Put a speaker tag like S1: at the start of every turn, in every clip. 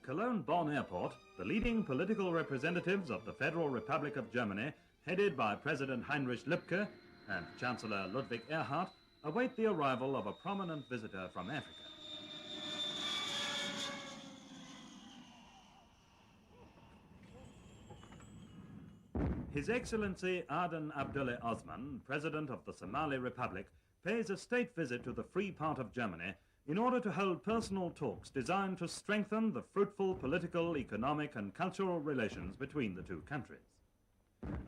S1: At Cologne-Bonn Airport, the leading political representatives of the Federal Republic of Germany, headed by President Heinrich Lübke and Chancellor Ludwig Erhard, await the arrival of a prominent visitor from Africa. His Excellency Adan Abdullah Osman, President of the Somali Republic, pays a state visit to the free part of Germany in order to hold personal talks designed to strengthen the fruitful political, economic and cultural relations between the two countries.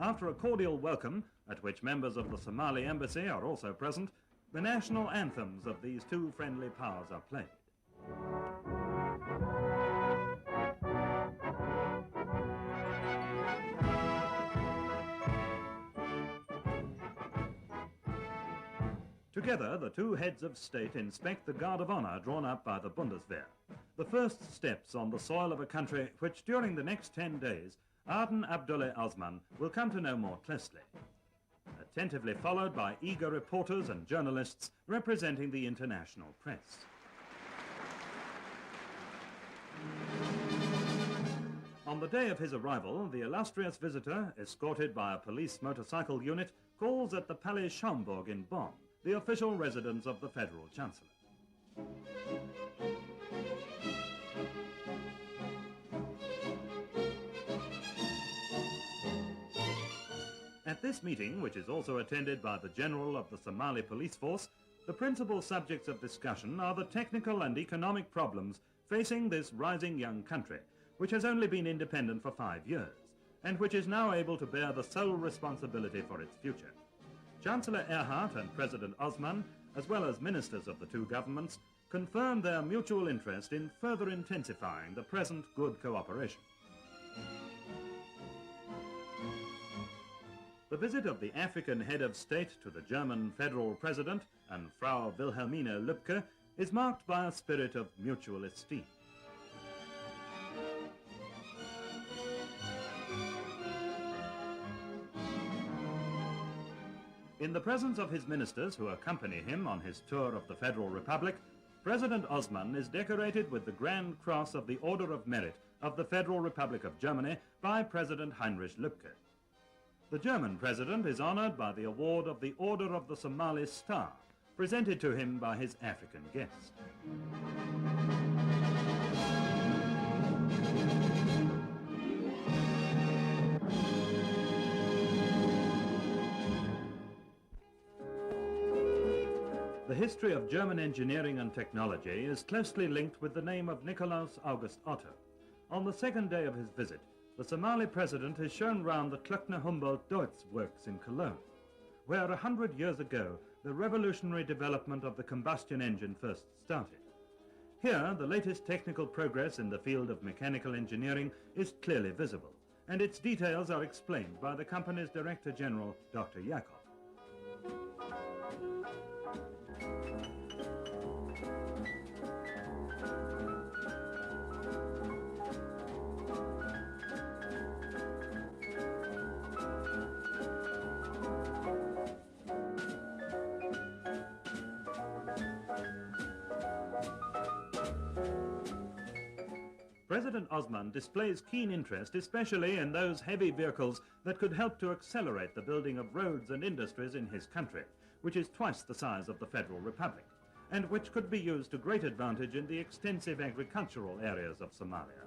S1: After a cordial welcome, at which members of the Somali embassy are also present, the national anthems of these two friendly powers are played. Together, the two heads of state inspect the Guard of Honor drawn up by the Bundeswehr, the first steps on the soil of a country which during the next 10 days, Adan Abdullah Osman will come to know more closely, attentively followed by eager reporters and journalists representing the international press. On the day of his arrival, the illustrious visitor, escorted by a police motorcycle unit, calls at the Palais Schaumburg in Bonn, the official residence of the Federal Chancellor. At this meeting, which is also attended by the General of the Somali Police Force, the principal subjects of discussion are the technical and economic problems facing this rising young country, which has only been independent for 5 years, and which is now able to bear the sole responsibility for its future. Chancellor Erhard and President Osman, as well as ministers of the two governments, confirmed their mutual interest in further intensifying the present good cooperation. The visit of the African head of state to the German federal president and Frau Wilhelmine Lübke is marked by a spirit of mutual esteem. In the presence of his ministers who accompany him on his tour of the Federal Republic, President Osman is decorated with the Grand Cross of the Order of Merit of the Federal Republic of Germany by President Heinrich Lübke. The German president is honored by the award of the Order of the Somali Star, presented to him by his African guest. The history of German engineering and technology is closely linked with the name of Nikolaus August Otto. On the second day of his visit, the Somali president is shown round the Klöckner-Humboldt-Deutz works in Cologne, where 100 years ago the revolutionary development of the combustion engine first started. Here, the latest technical progress in the field of mechanical engineering is clearly visible, and its details are explained by the company's Director General, Dr. Jakob. President Osman displays keen interest especially in those heavy vehicles that could help to accelerate the building of roads and industries in his country, which is twice the size of the Federal Republic, and which could be used to great advantage in the extensive agricultural areas of Somalia.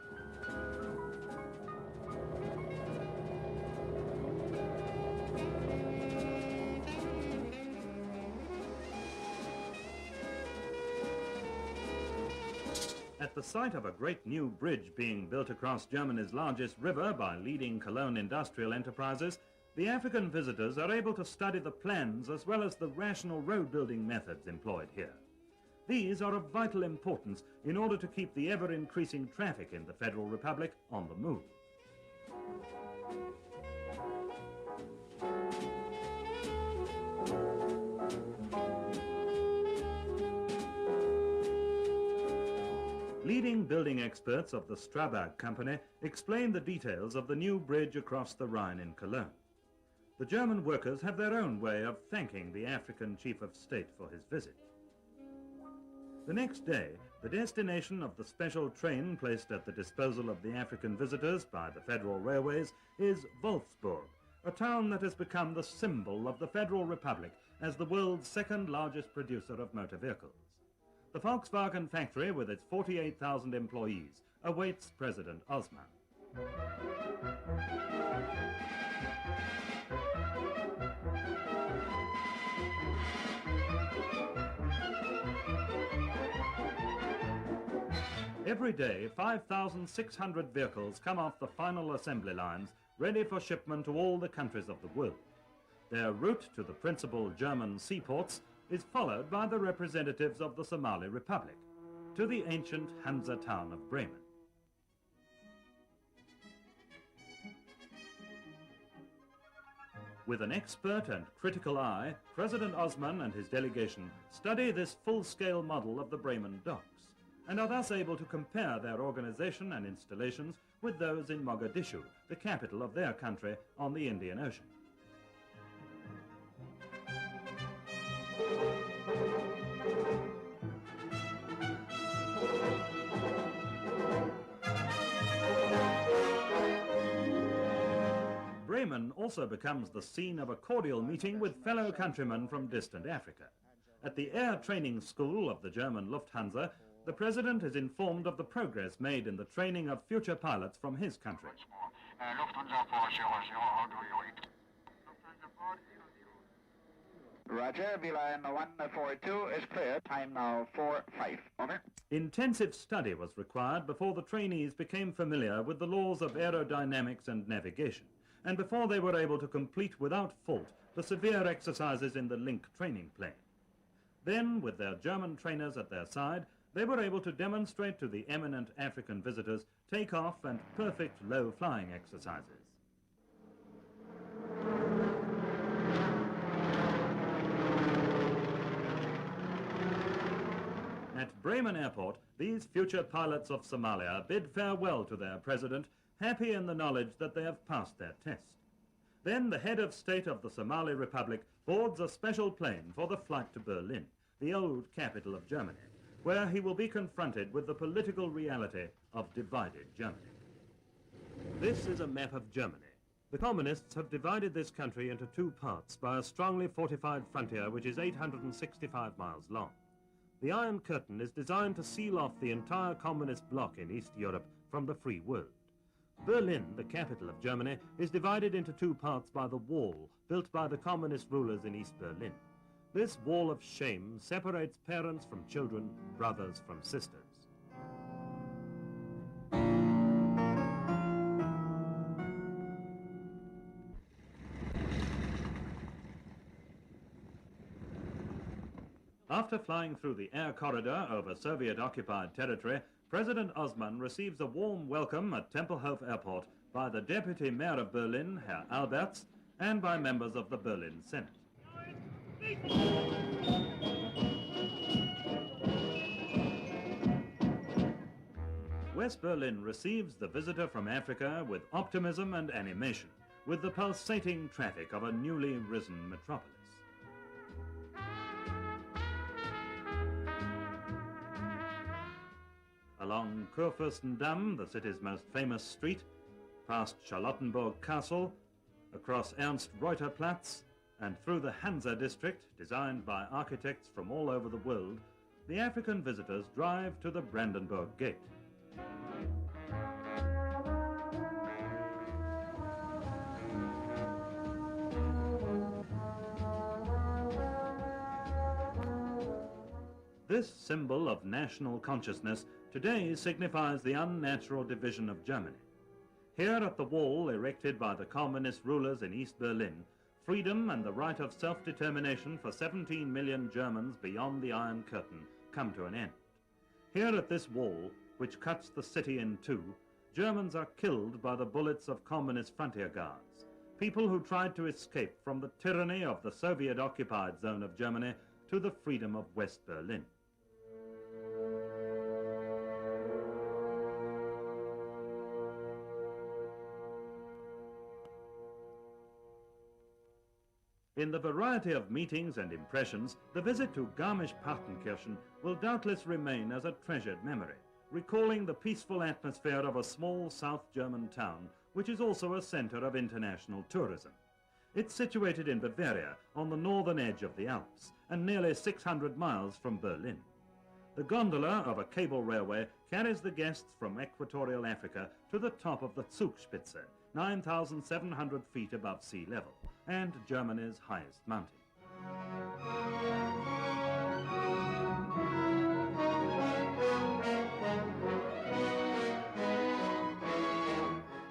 S1: At the site of a great new bridge being built across Germany's largest river by leading Cologne industrial enterprises, the African visitors are able to study the plans as well as the rational road-building methods employed here. These are of vital importance in order to keep the ever-increasing traffic in the Federal Republic on the move. Leading building experts of the Strabag company explain the details of the new bridge across the Rhine in Cologne. The German workers have their own way of thanking the African chief of state for his visit. The next day, The destination of the special train placed at the disposal of the African visitors by the Federal Railways is Wolfsburg, a town that has become the symbol of the Federal Republic as the world's second largest producer of motor vehicles. The Volkswagen factory, with its 48,000 employees, awaits President Osman. Every day, 5,600 vehicles come off the final assembly lines, ready for shipment to all the countries of the world. Their route to the principal German seaports is followed by the representatives of the Somali Republic to the ancient Hansa town of Bremen. With an expert and critical eye, President Osman and his delegation study this full-scale model of the Bremen docks, and are thus able to compare their organization and installations with those in Mogadishu, the capital of their country on the Indian Ocean. Bremen also becomes the scene of a cordial meeting with fellow countrymen from distant Africa. At the Air Training School of the German Lufthansa, the President is informed of the progress made in the training of future pilots from his country.
S2: Roger, V-line 142 is clear. Time now 4-5. Over.
S1: Intensive study was required before the trainees became familiar with the laws of aerodynamics and navigation, and before they were able to complete without fault the severe exercises in the Link training plane. Then, with their German trainers at their side, they were able to demonstrate to the eminent African visitors takeoff and perfect low-flying exercises. At Bremen Airport, these future pilots of Somalia bid farewell to their president, happy in the knowledge that they have passed their test. Then the head of state of the Somali Republic boards a special plane for the flight to Berlin, the old capital of Germany, where he will be confronted with the political reality of divided Germany. This is a map of Germany. The communists have divided this country into two parts by a strongly fortified frontier which is 865 miles long. The Iron Curtain is designed to seal off the entire communist bloc in East Europe from the free world. Berlin, the capital of Germany, is divided into two parts by the wall built by the communist rulers in East Berlin. This wall of shame separates parents from children, brothers from sisters. After flying through the air corridor over Soviet-occupied territory, President Osman receives a warm welcome at Tempelhof Airport by the Deputy Mayor of Berlin, Herr Alberts, and by members of the Berlin Senate. West Berlin receives the visitor from Africa with optimism and animation, with the pulsating traffic of a newly risen metropolis. Along Kurfürstendamm, the city's most famous street, past Charlottenburg Castle, across Ernst-Reuter-Platz, and through the Hansa district, designed by architects from all over the world, the African visitors drive to the Brandenburg Gate. This symbol of national consciousness today signifies the unnatural division of Germany. Here at the wall erected by the communist rulers in East Berlin, freedom and the right of self-determination for 17 million Germans beyond the Iron Curtain come to an end. Here at this wall, which cuts the city in two, Germans are killed by the bullets of communist frontier guards, people who tried to escape from the tyranny of the Soviet-occupied zone of Germany to the freedom of West Berlin. In the variety of meetings and impressions, the visit to Garmisch-Partenkirchen will doubtless remain as a treasured memory, recalling the peaceful atmosphere of a small South German town, which is also a center of international tourism. It's situated in Bavaria, on the northern edge of the Alps, and nearly 600 miles from Berlin. The gondola of a cable railway carries the guests from equatorial Africa to the top of the Zugspitze, 9,700 feet above sea level, and Germany's highest mountain.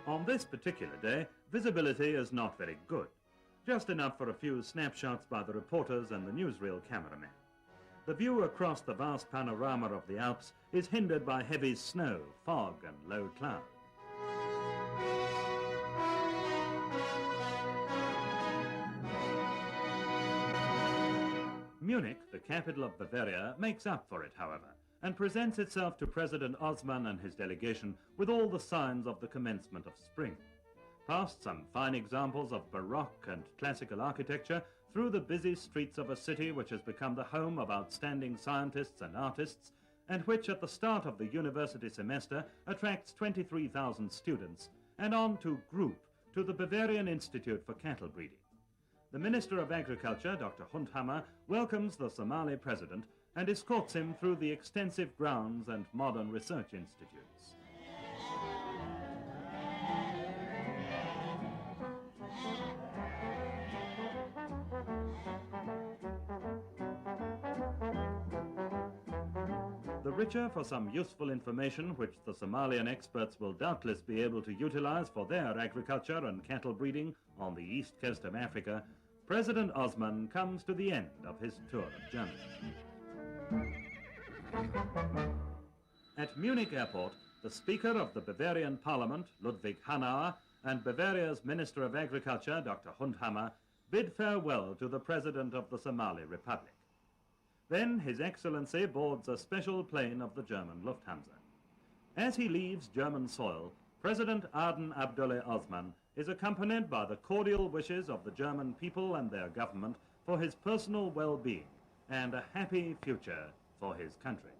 S1: On this particular day, visibility is not very good, just enough for a few snapshots by the reporters and the newsreel cameramen. The view across the vast panorama of the Alps is hindered by heavy snow, fog and low cloud. Munich, the capital of Bavaria, makes up for it, however, and presents itself to President Osman and his delegation with all the signs of the commencement of spring. Past some fine examples of Baroque and classical architecture, through the busy streets of a city which has become the home of outstanding scientists and artists, and which at the start of the university semester attracts 23,000 students, and on to Group, to the Bavarian Institute for Cattle Breeding. The Minister of Agriculture, Dr. Hundhammer, welcomes the Somali president and escorts him through the extensive grounds and modern research institutes. The richer for some useful information which the Somalian experts will doubtless be able to utilize for their agriculture and cattle breeding on the east coast of Africa, President Osman comes to the end of his tour of Germany. At Munich airport, the Speaker of the Bavarian Parliament, Ludwig Hanauer, and Bavaria's Minister of Agriculture, Dr. Hundhammer, bid farewell to the President of the Somali Republic. Then His Excellency boards a special plane of the German Lufthansa. As he leaves German soil, President Adan Abdullah Osman is accompanied by the cordial wishes of the German people and their government for his personal well-being and a happy future for his country.